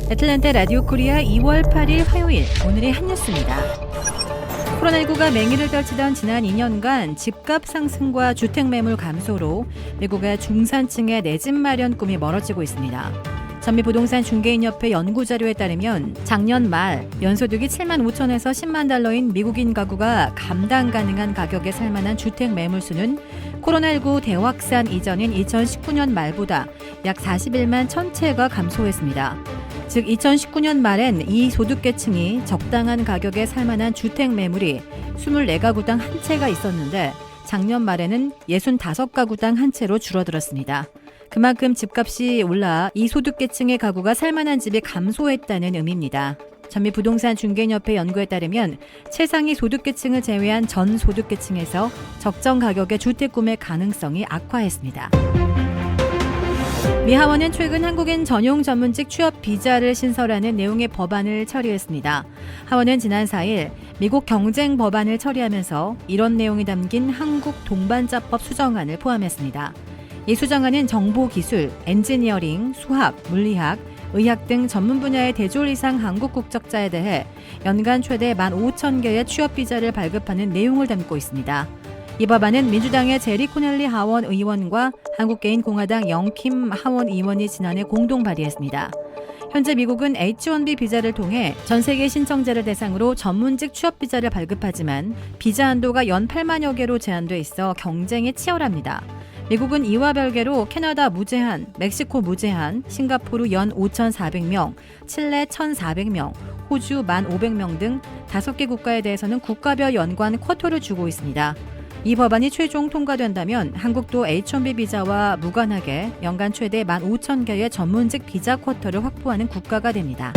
애틀랜타 라디오 코리아 2월 8일 화요일, 오늘의 한 뉴스입니다. 코로나19가 맹위를 떨치던 지난 2년간 집값 상승과 주택 매물 감소로 미국의 중산층의 내 집 마련 꿈이 멀어지고 있습니다. 전미부동산 중개인협회 연구자료에 따르면 작년 말 연소득이 7만 5천에서 10만 달러인 미국인 가구가 감당 가능한 가격에 살만한 주택 매물수는 코로나19 대확산 이전인 2019년 말보다 약 41만 1,000채가 감소했습니다. 즉 2019년 말엔 이 소득계층이 적당한 가격에 살만한 주택 매물이 24가구당 한 채가 있었는데 작년 말에는 65가구당 한 채로 줄어들었습니다. 그만큼 집값이 올라 이 소득계층의 가구가 살만한 집이 감소했다는 의미입니다. 전미부동산 중개인협회 연구에 따르면 최상위 소득계층을 제외한 전 소득계층에서 적정 가격의 주택 구매 가능성이 악화했습니다. 미 하원은 최근 한국인 전용 전문직 취업 비자를 신설하는 내용의 법안을 처리했습니다. 하원은 지난 4일 미국 경쟁 법안을 처리하면서 이런 내용이 담긴 한국 동반자법 수정안을 포함했습니다. 이 수정안은 정보기술, 엔지니어링, 수학, 물리학, 의학 등 전문 분야의 대졸 이상 한국 국적자에 대해 연간 최대 15,000개의 취업 비자를 발급하는 내용을 담고 있습니다. 이 법안은 민주당의 제리 코넬리 하원 의원과 한국개인 공화당 영킴 하원 의원이 지난해 공동 발의했습니다. 현재 미국은 H-1B 비자를 통해 전 세계 신청자를 대상으로 전문직 취업 비자를 발급하지만 비자 한도가 연 8만여 개로 제한돼 있어 경쟁이 치열합니다. 미국은 이와 별개로 캐나다 무제한, 멕시코 무제한, 싱가포르 연 5,400명, 칠레 1,400명, 호주 1,500명 등 5개 국가에 대해서는 국가별 연관 쿼터를 주고 있습니다. 이 법안이 최종 통과된다면 한국도 H-1B 비자와 무관하게 연간 최대 15,000개의 전문직 비자 쿼터를 확보하는 국가가 됩니다.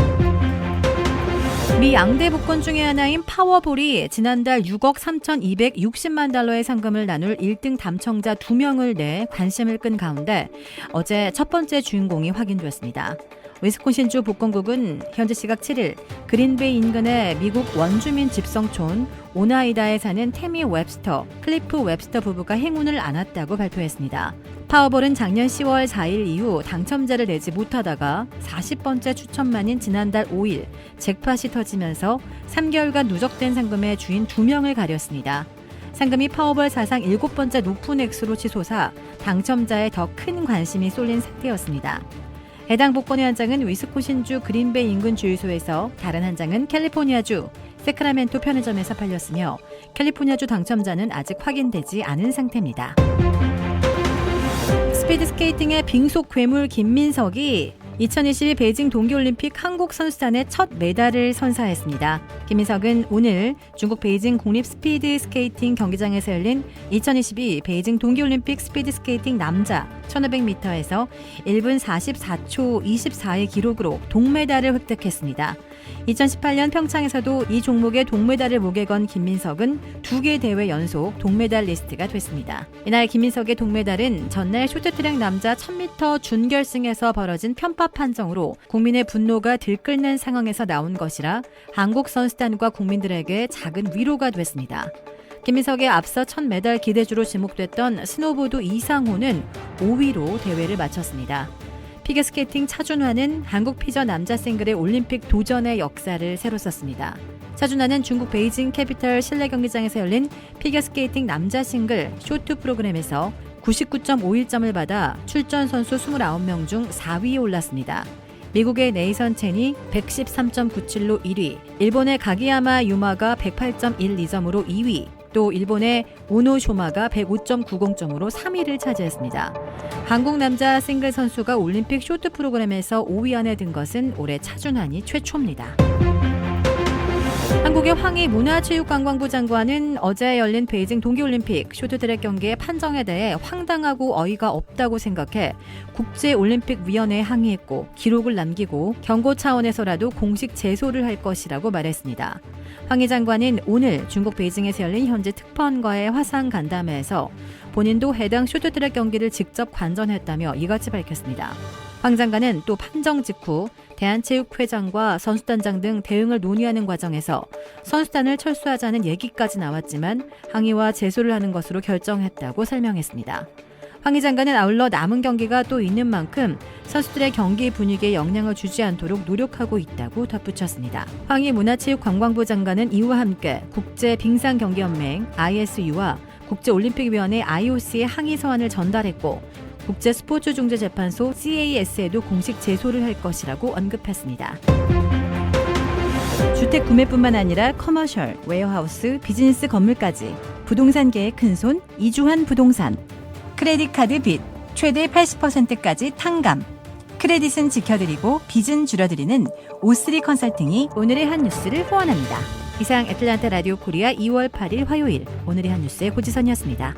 미 양대 복권 중의 하나인 파워볼이 지난달 6억 3,260만 달러의 상금을 나눌 1등 당첨자 2명을 내 관심을 끈 가운데 어제 첫 번째 주인공이 확인됐습니다. 위스콘신주 복권국은 현지 시각 7일 그린베이 인근의 미국 원주민 집성촌 오나이다에 사는 태미 웹스터, 클리프 웹스터 부부가 행운을 안았다고 발표했습니다. 파워볼은 작년 10월 4일 이후 당첨자를 내지 못하다가 40번째 추첨만인 지난달 5일 잭팟이 터지면서 3개월간 누적된 상금의 주인 2명을 가렸습니다. 상금이 파워볼 사상 7번째 높은 액수로 치솟아 당첨자에 더 큰 관심이 쏠린 상태였습니다. 해당 복권의 한 장은 위스콘신주 그린베이 인근 주유소에서 다른 한 장은 캘리포니아주 세크라멘토 편의점에서 팔렸으며 캘리포니아주 당첨자는 아직 확인되지 않은 상태입니다. 스피드스케이팅의 빙속 괴물 김민석이 2022 베이징 동계올림픽 한국 선수단의 첫 메달을 선사했습니다. 김민석은 오늘 중국 베이징 국립 스피드스케이팅 경기장에서 열린 2022 베이징 동계올림픽 스피드스케이팅 남자 1500m에서 1분 44초 24의 기록으로 동메달을 획득했습니다. 2018년 평창에서도 이 종목의 동메달을 목에 건 김민석은 2개 대회 연속 동메달리스트가 됐습니다. 이날 김민석의 동메달은 전날 쇼트트랙 남자 1000m 준결승에서 벌어진 편파 판정으로 국민의 분노가 들끓는 상황에서 나온 것이라 한국 선수단과 국민들에게 작은 위로가 됐습니다. 김민석의 앞서 첫 메달 기대주로 지목됐던 스노보드 이상호는 5위로 대회를 마쳤습니다. 피겨스케이팅 차준환은 한국 피겨 남자 싱글의 올림픽 도전의 역사를 새로 썼습니다. 차준환은 중국 베이징 캐피털 실내 경기장에서 열린 피겨스케이팅 남자 싱글 쇼트 프로그램에서 99.51점을 받아 출전 선수 29명 중 4위에 올랐습니다. 미국의 네이선 첸이 113.97로 1위, 일본의 가기야마 유마가 108.12점으로 2위, 또 일본의 오노 쇼마가 105.90점으로 3위를 차지했습니다. 한국 남자 싱글 선수가 올림픽 쇼트 프로그램에서 5위 안에 든 것은 올해 차준환이 최초입니다. 한국의 황희 문화체육관광부 장관은 어제 열린 베이징 동계올림픽 쇼트트랙 경기의 판정에 대해 황당하고 어이가 없다고 생각해 국제올림픽위원회에 항의했고 기록을 남기고 경고 차원에서라도 공식 제소를 할 것이라고 말했습니다. 황희 장관은 오늘 중국 베이징에서 열린 현지 특파원과의 화상 간담회에서 본인도 해당 쇼트트랙 경기를 직접 관전했다며 이같이 밝혔습니다. 황 장관은 또 판정 직후 대한체육회장과 선수단장 등 대응을 논의하는 과정에서 선수단을 철수하자는 얘기까지 나왔지만 항의와 제소를 하는 것으로 결정했다고 설명했습니다. 황희 장관은 아울러 남은 경기가 또 있는 만큼 선수들의 경기 분위기에 영향을 주지 않도록 노력하고 있다고 덧붙였습니다. 황희 문화체육관광부 장관은 이와 함께 국제빙상경기연맹 ISU와 국제올림픽위원회 IOC에 항의 서한을 전달했고 국제스포츠중재재판소 CAS에도 공식 제소를 할 것이라고 언급했습니다. 주택 구매뿐만 아니라 커머셜, 웨어하우스, 비즈니스 건물까지 부동산계의 큰손 이주환 부동산. 크레딧 카드 빚 최대 80%까지 탕감. 크레딧은 지켜드리고 빚은 줄여드리는 O3 컨설팅이 오늘의 한 뉴스를 후원합니다. 이상 애틀란타 라디오 코리아 2월 8일 화요일 오늘의 한 뉴스의 고지선이었습니다.